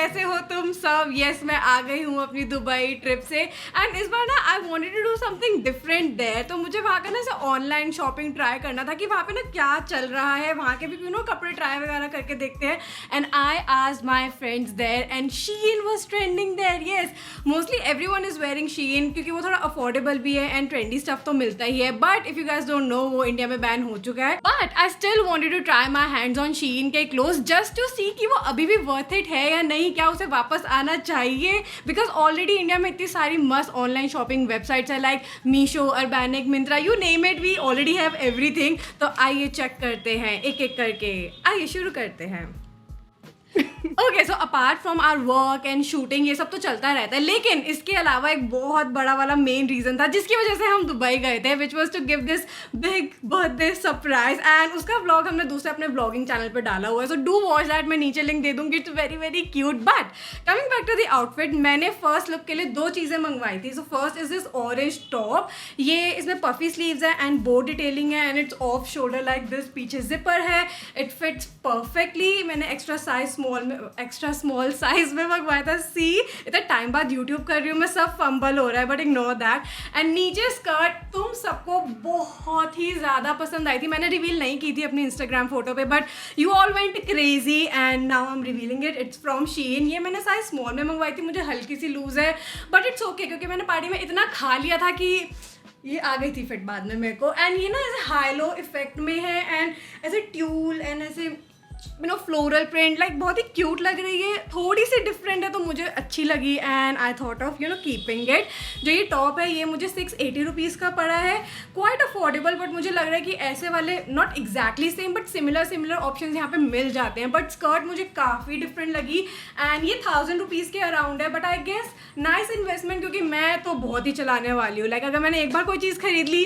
कैसे हो तुम सब? यस, मैं आ गई हूँ अपनी दुबई ट्रिप से एंड इस बार ना I wanted to do something different there. तो मुझे वहाँ का ना ऐसे ऑनलाइन शॉपिंग ट्राई करना था कि वहाँ पे ना क्या चल रहा है, वहाँ के भी कपड़े ट्राई वगैरह करके देखते हैं। And I asked my friends there and Shein was trending there. Yes, mostly everyone is wearing Shein क्योंकि वो थोड़ा अफोर्डेबल भी है एंड ट्रेंडी स्टफ तो मिलता ही है। But if you guys don't know, वो इंडिया में बैन हो चुका है। But I still wanted to try my hands on Shein के क्लोथ्स जस्ट टू सी कि वो अभी भी वर्थ इट है या नहीं, क्या उसे वापस आना चाहिए। बिकॉज ऑलरेडी इंडिया में इतनी सारी मस्त ऑनलाइन शॉपिंग वेबसाइट्स है like Meesho, Urbanic, Myntra, you name it, we already have everything. तो आइए चेक करते हैं एक एक करके, आइए शुरू करते हैं। Okay, so apart from our work and shooting ये सब तो चलता रहता है, लेकिन इसके अलावा एक बहुत बड़ा वाला मेन रीज़न था जिसकी वजह से हम दुबई गए थे, which was to give this big birthday surprise. And उसका व्लॉग हमने दूसरे अपने व्लॉगिंग चैनल पर डाला हुआ है, सो डू वॉच दैट। मैं नीचे लिंक दे दूँगी। It's very very cute. But coming back to the outfit, मैंने फर्स्ट लुक के लिए 2 चीज़ें मंगवाई थी। So first is this orange top, ये इसमें पफी स्लीव्स है एंड बो डिटेलिंग है and it's off shoulder like this, पीछे जिपर है, इट फिट्स परफेक्टली। मैंने एक्स्ट्रा स्मॉल साइज में मंगवाया था। सी, इतना टाइम बाद यूट्यूब कर रही हूँ मैं, सब फंबल हो रहा है, बट इग्नोर दैट। एंड नीचे स्कर्ट तुम सबको बहुत ही ज़्यादा पसंद आई थी। मैंने रिवील नहीं की थी अपनी इंस्टाग्राम फोटो पे, but you all went crazy and now I am revealing it. It's from Shein. ये मैंने साइज स्मॉल में मंगवाई थी, मुझे हल्की सी लूज है, बट इट्स ओके क्योंकि मैंने पार्टी में इतना खा लिया था कि ये आ गई थी फिट बाद में मेरे को। एंड ये ना ऐसे हाई लो इफेक्ट में है एंड ऐसे ट्यूल एंड ऐसे फ्लोरल प्रिंट, लाइक बहुत ही क्यूट लग रही है, थोड़ी सी डिफरेंट है तो मुझे अच्छी लगी and I thought of keeping it. जो ये टॉप है ये मुझे 680 रुपीज़ का पड़ा है, क्वाइट अफोर्डेबल। बट मुझे लग रहा है कि ऐसे वाले not exactly same but similar option यहाँ पे मिल जाते हैं। बट स्कर्ट मुझे काफ़ी डिफरेंट लगी एंड ये 1000 रुपीज़ के अराउंड है, but I guess nice investment क्योंकि मैं तो बहुत ही चलाने वाली हूँ। लाइक अगर मैंने एक बार कोई चीज़ खरीद ली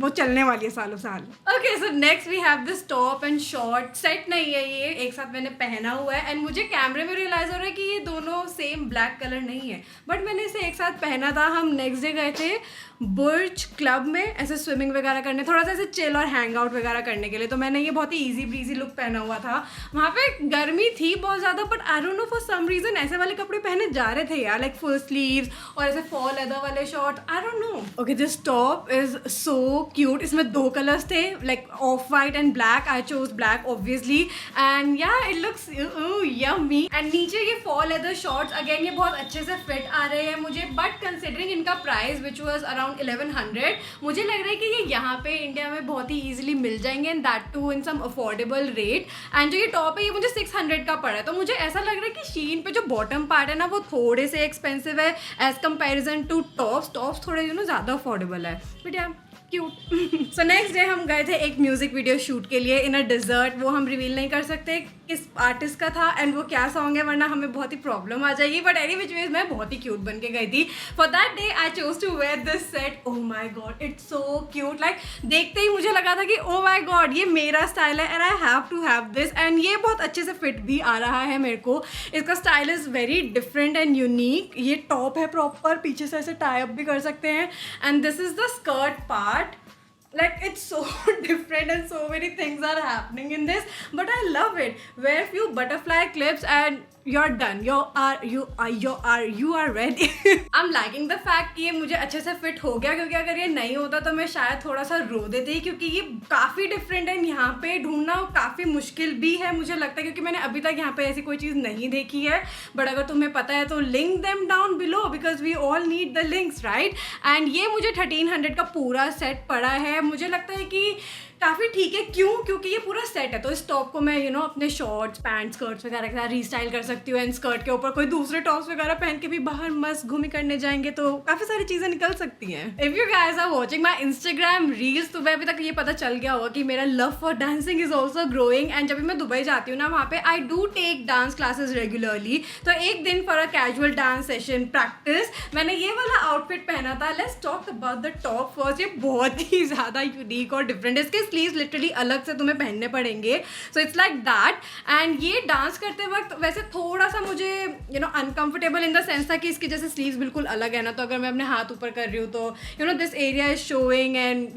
वो चलने वाली है सालों साल। Okay, so next we have this top and short set नहीं है, ये एक साथ मैंने पहना हुआ है एंड मुझे कैमरे में रियलाइज हो रहा है कि ये दोनों सेम ब्लैक कलर नहीं है, बट मैंने इसे एक साथ पहना था। हम नेक्स्ट डे गए थे बुर्ज क्लब में ऐसे स्विमिंग वगैरह करने, थोड़ा सा ऐसे चिल और हैंग आउट वगैरह करने के लिए। तो मैंने ये बहुत ही ईजी ब्रीजी लुक पहना हुआ था। वहाँ पे गर्मी थी बहुत ज़्यादा, but I don't know for some reason ऐसे वाले कपड़े पहने जा रहे थे यार, लाइक फुल स्लीव्स और ऐसे फॉल लेदर वाले short, I don't no. Okay, this top is so cute. इसमें 2 कलर्स थे, like of white and black. I chose black obviously and या इट लुक्स यम्मी। एंड नीचे ये फॉल लेदर शॉर्ट्स, अगेन ये बहुत अच्छे से फिट आ रहे हैं मुझे, बट कंसिडरिंग इनका प्राइस विच वॉज अराउंड 1100, मुझे लग रहा है कि ये यहाँ पे इंडिया में बहुत ही ईजिली मिल जाएंगे and that too in some affordable rate. And जो ये टॉप है ये मुझे 600 का पड़ा है, तो मुझे ऐसा लग रहा है कि शीन पे जो बॉटम पार्ट है ना वो थोड़े से एक्सपेंसिव है एज कंपेरिजन टू टॉप्स थोड़े ज़्यादा अफोर्डेबल है, बट यार क्यूट। सो नेक्स्ट डे हम गए थे एक म्यूजिक वीडियो शूट के लिए इन अ डिजर्ट। वो हम रिवील नहीं कर सकते किस आर्टिस्ट का था एंड वो क्या सॉन्ग है, वरना हमें बहुत ही प्रॉब्लम आ जाएगी। बट एनी विच वेज मैं बहुत ही क्यूट बन के गई थी। For that day I chose to wear this set. Oh my God, it's so cute. Like देखते ही मुझे लगा था कि ओह माई गॉड ये मेरा स्टाइल है and I have to have this. And ये बहुत अच्छे से फिट भी आ रहा है मेरे को। इसका style is very different and unique. ये टॉप है प्रॉपर, पीछे से ऐसे टाई अप भी कर सकते हैं and this is the skirt part. Like it's so different and so many things are happening in this, but I love it. Wear few butterfly clips and you're done. You are ready. I'm liking the fact कि ये मुझे अच्छे से fit हो गया, क्योंकि अगर ये नहीं होता तो मैं शायद थोड़ा सा रो देती, क्योंकि ये काफ़ी डिफरेंट है। यहाँ पे ढूंढना काफ़ी मुश्किल भी है मुझे लगता है, क्योंकि मैंने अभी तक यहाँ पे ऐसी कोई चीज़ नहीं देखी है। बट अगर तुम्हें पता है तो link them down below because we all need the links, right. And ये मुझे 1300 का पूरा सेट पड़ा है। मुझे लगता है कि काफ़ी ठीक है। क्यों? क्योंकि ये पूरा सेट है, तो इस टॉप को मैं अपने शॉर्ट्स, पैंट, स्कर्ट्स वगैरह के साथ रीस्टाइल कर सकती हूँ एंड स्कर्ट के ऊपर कोई दूसरे टॉप्स वगैरह पहन के भी बाहर मस्त घूमी करने जाएंगे तो काफ़ी सारी चीज़ें निकल सकती हैं। If you guys are watching my Instagram reels, तो अभी तक ये पता चल गया होगा कि मेरा love for dancing is also growing. And जब भी मैं दुबई जाती हूँ ना, वहाँ पे I do take dance classes regularly. तो एक दिन for a casual dance session practice मैंने ये वाला आउटफिट पहना था। Let's talk about the top first. ये बहुत ही ज़्यादा यूनिक और डिफरेंट है। इसके स्लीव्स लिटरली अलग से तुम्हें पहनने पड़ेंगे, so it's like that. And ये डांस करते वक्त वैसे थोड़ा सा मुझे अनकंफर्टेबल इन द सेंस था कि इसकी जैसे स्लीव्स बिल्कुल अलग है ना, तो अगर मैं अपने हाथ ऊपर कर रही हूँ तो this area is showing and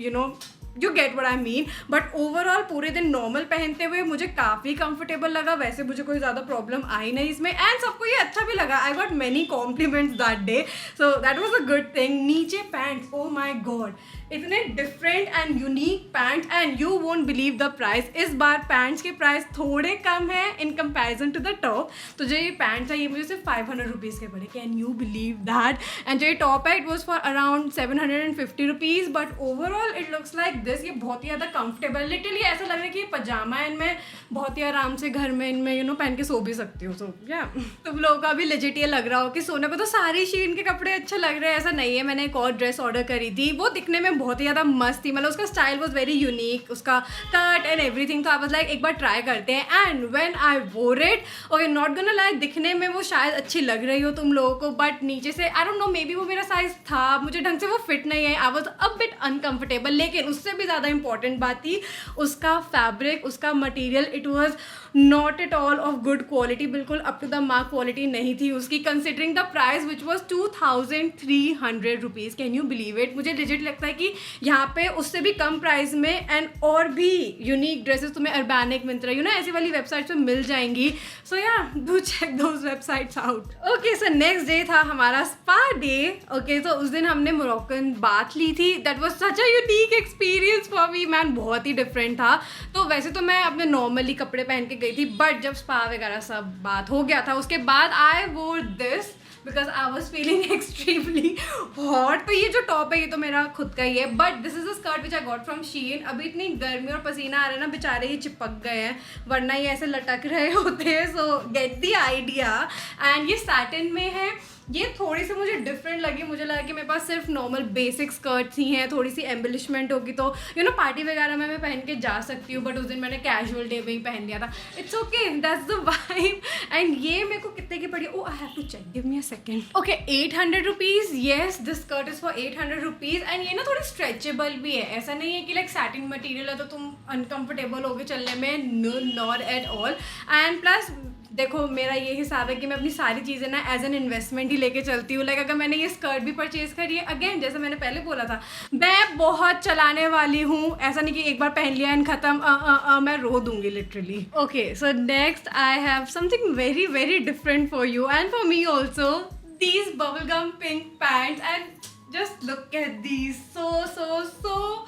you get what I mean. But overall पूरे दिन नॉर्मल पहनते हुए मुझे काफ़ी कंफर्टेबल लगा. वैसे मुझे कोई ज़्यादा प्रॉब्लम आई नहीं इसमें, एंड सबको ये अच्छा भी लगा. I got many compliments that day, so that was a good thing. नीचे पैंट्स, ओ माई गॉड, इतने different and unique pants, and you won't believe the price. इस बार पैंट्स के प्राइस थोड़े कम है in comparison to the top. तो जो ये पैंट्स है ये मुझे सिर्फ 500 रुपीज़ के पड़े. Can you believe that? And जो ये टॉप है it was for around 750 rupees. But overall it looks like this. ये बहुत ही ज़्यादा कंफर्टेबल, लिटरली ऐसा लग रहा है कि ये पजामा है, इनमें बहुत ही आराम से घर में इनमें पहन के सो भी सकती हूँ. सो या तुम लोगों का भी लेजिट ये लग रहा हो कि सोने को तो सारे शीन के कपड़े अच्छे लग रहे हैं. ऐसा नहीं है. मैंने एक और ड्रेस ऑर्डर करी थी, वो दिखने में बहुत ही ज़्यादा मस्त थी. मतलब उसका स्टाइल वॉज वेरी यूनिक, उसका कट एंड एवरीथिंग. तो आई वाज लाइक एक बार ट्राई करते हैं. एंड व्हेन आई वोर it, okay not gonna lie, दिखने में वो शायद अच्छी लग रही हो तुम लोगों को, बट नीचे से आई डोंट नो, मे बी वो मेरा साइज था, मुझे ढंग से वो फिट नहीं है. I was a bit uncomfortable. लेकिन उससे भी ज़्यादा इंपॉर्टेंट बात थी उसका फैब्रिक, उसका material. It was not at all of good quality. बिल्कुल up to the mark quality नहीं थी उसकी, considering the price which was 2300 rupees. Can you believe it? मुझे लिजिट लगता है कि यहाँ पे उससे भी कम प्राइस में एंड और भी यूनिक ड्रेसेस तुम्हें अर्बैनिक, मिंत्रा, ऐसी वाली वेबसाइट पे मिल जाएंगी. So yeah do check those websites out. Okay, so next day था हमारा स्पा डे. ओके, तो उस दिन हमने मोरक्कन बाथ ली थी. That was such a unique experience for me man. बहुत ही डिफरेंट था. तो वैसे तो मैं अपने नॉर्मली कपड़े पहन के गई थी, बट जब स्पा वगैरह सब बात हो गया था उसके बाद आई वोर this because I was feeling extremely hot. तो ये जो टॉप है ये तो मेरा खुद का ही है, but this is a skirt which I got from Shein. अभी इतनी गर्मी और पसीना आ रहा है ना, बेचारे ही चिपक गए हैं, वरना ये ऐसे लटक रहे होते हैं. सो गेट द आइडिया. एंड ये सैटिन में है. ये थोड़ी सी मुझे डिफरेंट लगी. मुझे लगा कि मेरे पास सिर्फ नॉर्मल बेसिक स्कर्ट्स ही हैं, थोड़ी सी एम्बलिशमेंट होगी तो पार्टी वगैरह में मैं पहन के जा सकती हूँ. बट उस दिन मैंने कैजुअल डे में ही पहन लिया था. It's okay, that's the vibe. And ये मेरे को कितने की पड़ी? Oh, I have to check, give me a second. Okay, 800 rupees. Yes, this skirt is for 800 rupees. And ये ना थोड़ी स्ट्रेचेबल भी है. ऐसा नहीं है कि लाइक सैटिन मटीरियल है तो तुम अनकम्फर्टेबल होगे चलने में. No, not at all. And plus देखो, मेरा ये हिसाब है कि मैं अपनी सारी चीज़ें ना एज एन इन्वेस्टमेंट ही लेके चलती हूँ. लाइक अगर मैंने ये स्कर्ट भी परचेज करी है, अगेन जैसे मैंने पहले बोला था, मैं बहुत चलाने वाली हूँ. ऐसा नहीं कि एक बार पहन लिया एंड खत्म. मैं रो दूंगी literally. Okay, so next I have something very very different for you and for me also. These bubble gum pink pants and just look at these. So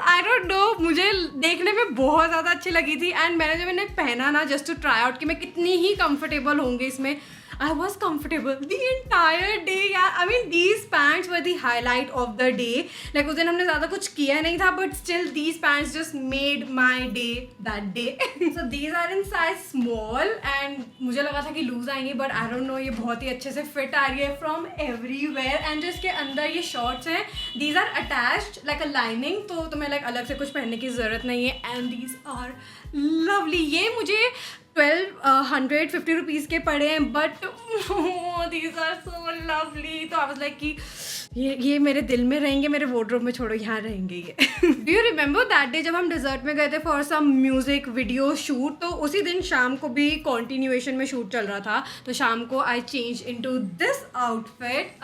I don't know, मुझे देखने में बहुत ज़्यादा अच्छी लगी थी. एंड मैंने पहना ना जस्ट टू ट्राई आउट कि मैं कितनी ही कंफर्टेबल होंगी इसमें. I was comfortable the entire day. Yeah, I mean these pants were the highlight of the day. Like उस दिन हमने ज़्यादा कुछ किया नहीं था, but still these pants just made my day that day. So these are in size small and मुझे लगा था कि लूज आएंगी, but I don't know, ये बहुत ही अच्छे से फिट आ रही है from everywhere. And जो इसके अंदर ये शॉर्ट्स हैं, these are attached like a lining, तो तुम्हें like अलग से कुछ पहनने की ज़रूरत नहीं है. And these are lovely. ये मुझे 1250 रुपीज़ के पड़े हैं, but these are so lovely. तो आई वाज लाइक कि ये मेरे दिल में रहेंगे, मेरे वार्डरोब में छोड़ो, यहाँ रहेंगे ये. Do you remember that day जब हम डेजर्ट में गए थे for some music video shoot? तो उसी दिन शाम को भी कॉन्टिन्यूएशन में शूट चल रहा था. तो शाम को I change into this outfit.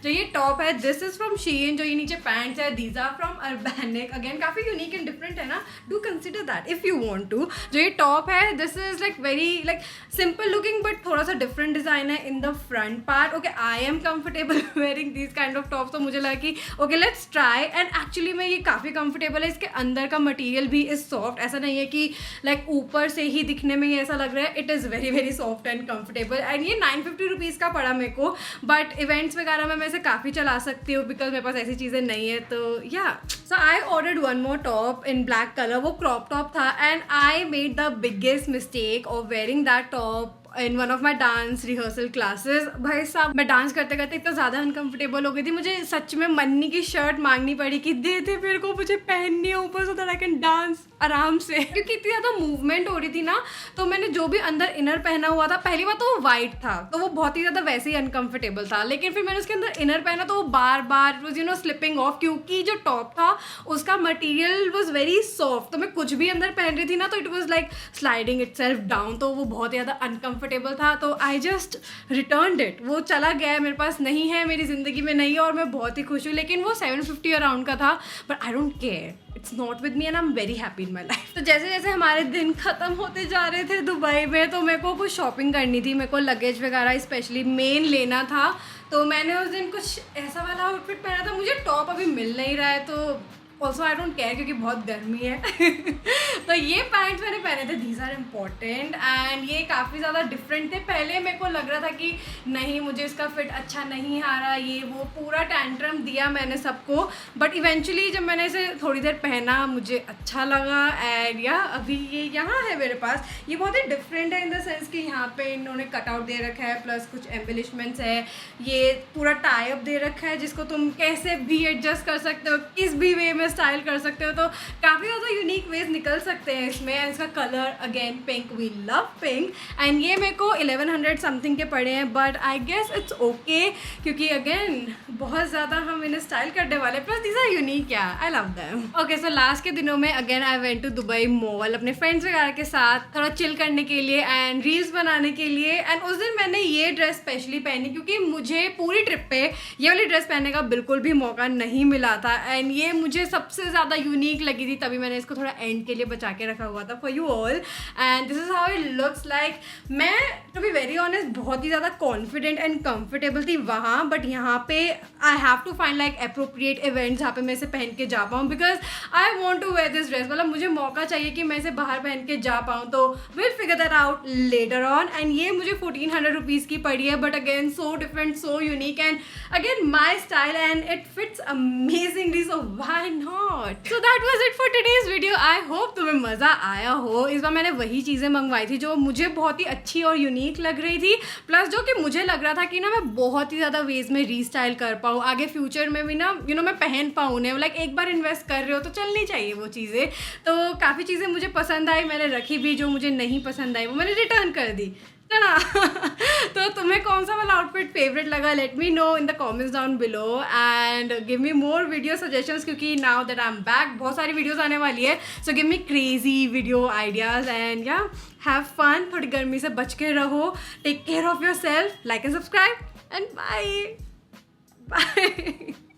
जो ये टॉप है दिस इज फ्रॉम शीन. जो ये नीचे पैंट्स है these are from Urbanic. Again काफ़ी यूनिक एंड डिफरेंट है ना. Do consider that if you want to. जो ये टॉप है this is like very like simple looking, but थोड़ा सा डिफरेंट डिज़ाइन है in the front part. Okay, I am comfortable wearing this kind of top. तो मुझे लगा कि okay let's try. And actually में ये काफ़ी कंफर्टेबल है. इसके अंदर का मटेरियल भी इज सॉफ्ट. ऐसा नहीं है कि लाइक ऊपर से ही दिखने में ये ऐसा लग रहा है. It is very very soft and comfortable. And ये 950 रुपीज़ का पड़ा मेरे को, बट इवेंट्स वगैरह में मैं इसे काफ़ी चला सकती हूँ बिकॉज मेरे पास ऐसी चीज़ें नहीं है. तो या so I ordered one more top in black colour. वो क्रॉप टॉप था and I made the biggest mistake of wearing that top in one of my dance rehearsal classes. भाई साहब, मैं डांस करते करते इतना ज़्यादा अनकंफर्टेबल हो गई थी, मुझे सच में मन्नी की शर्ट मांगनी पड़ी कि दे दे मेरे को, मुझे पहननी है ऊपर so that I can dance आराम से. क्योंकि इतनी ज़्यादा मूवमेंट हो रही थी ना. तो मैंने जो भी अंदर इनर पहना हुआ था, पहली बार तो वो वाइट था तो वो बहुत ही ज़्यादा वैसे ही अनकंफर्टेबल था. लेकिन फिर मैंने उसके अंदर इनर पहना तो वो बार बार वॉज स्लिपिंग ऑफ, क्योंकि जो टॉप था उसका मटीरियल वॉज वेरी सॉफ्ट. तो मैं कुछ भी अंदर पहन रही थी ना तो it was like sliding it self down. तो वो बहुत ज़्यादा अनकंफर्टेबल कंफर्टेबल था, तो आई जस्ट रिटर्नड इट। वो चला गया है, मेरे पास नहीं है, मेरी ज़िंदगी में नहीं है और मैं बहुत ही खुश हूँ। लेकिन वो 750 अराउंड का था, but I don't care, it's not with me and I am very happy in my life. तो जैसे जैसे हमारे दिन ख़त्म होते जा रहे थे दुबई में, तो मेरे को कुछ शॉपिंग करनी थी, मेरे को लगेज वगैरह स्पेशली मेन लेना था। तो मैंने उस दिन कुछ ऐसा वाला आउटफिट पहना था, मुझे टॉप अभी मिल नहीं रहा है, तो ऑल्सो आई डोंट केयर क्योंकि बहुत गर्मी है। तो ये पैंट्स मैंने पहने थे, दीज आर इम्पॉर्टेंट एंड ये काफ़ी ज़्यादा डिफरेंट थे। पहले मेरे को लग रहा था कि नहीं, मुझे इसका फिट अच्छा नहीं आ रहा, ये वो पूरा टैंट्रम दिया मैंने सबको, बट इवेंचुअली जब मैंने इसे थोड़ी देर पहना मुझे अच्छा लगा। एंड या अभी ये यहाँ है मेरे पास, ये बहुत ही डिफरेंट है इन द सेंस कि यहाँ पे इन्होंने कटआउट दे रखा है, प्लस कुछ एम्बेलिशमेंट्स है, ये पूरा टाई अप दे रखा है जिसको तुम कैसे भी एडजस्ट कर सकते हो, किस भी वे में स्टाइल कर सकते हो। तो काफ़ी ज़्यादा यूनिक वेज निकल सकते हैं इसमें। एंड इसका colour again pink, we love pink. And ये मेरे को 1100 समथिंग के पड़े हैं, but I guess it's okay क्योंकि अगेन बहुत ज़्यादा हम इन्हें स्टाइल करने वाले, plus these are unique, yeah I love them. Okay, so last के दिनों में again I went to Dubai Mall अपने फ्रेंड्स वगैरह के साथ थोड़ा चिल करने के लिए एंड रील्स बनाने के लिए। एंड उस दिन मैंने ये ड्रेस स्पेशली पहनी क्योंकि मुझे पूरी ट्रिप पे ये वाली ड्रेस पहनने का बिल्कुल भी मौका नहीं मिला था एंड ये मुझे सबसे ज़्यादा यूनिक लगी थी, तभी मैंने इसको थोड़ा एंड के लिए बचा के रखा हुआ था for you all. And this is how it looks like. मैं टू बी वेरी ऑनेस्ट बहुत ही ज़्यादा कॉन्फिडेंट एंड कंफर्टेबल थी वहाँ, बट यहाँ पे I have to find like appropriate events जहाँ पे मैं इसे पहन के जा पाऊँ, because I want to wear this dress. मतलब मुझे मौका चाहिए कि मैं इसे बाहर पहन के जा पाऊँ, तो will figure that out later on. And ये मुझे 1400 रुपीज़ की पड़ी है, but again so different, so unique and again my style and it fits amazingly, so why not. So that was it for today's video. I hope तुम्हें मज़ा आया हो। इस बार मैंने वही चीज़ें मंगवाई थी जो मुझे बहुत ही अच्छी और यूनिक लग रही थी, प्लस जो कि मुझे लग रहा था कि ना मैं बहुत ही ज़्यादा वेज में रीस्टाइल कर पाऊँ, आगे फ्यूचर में भी ना मैं पहन पाऊँ उन्हें। लाइक एक बार इन्वेस्ट कर रहे हो तो चलनी चाहिए वो चीज़ें। तो काफ़ी चीज़ें मुझे पसंद आई, मैंने रखी भी, जो मुझे नहीं पसंद आई वो मैंने रिटर्न कर दी, है ना। तो तुम्हें कौन सा वाला आउटफिट फेवरेट लगा, let me know in the comments down below and give me more video suggestions, क्योंकि now that I am back बहुत सारी वीडियोस आने वाली है। So give me crazy video ideas and yeah have fun. थोड़ी गर्मी से बच के रहो, take care of yourself, like and subscribe and bye bye.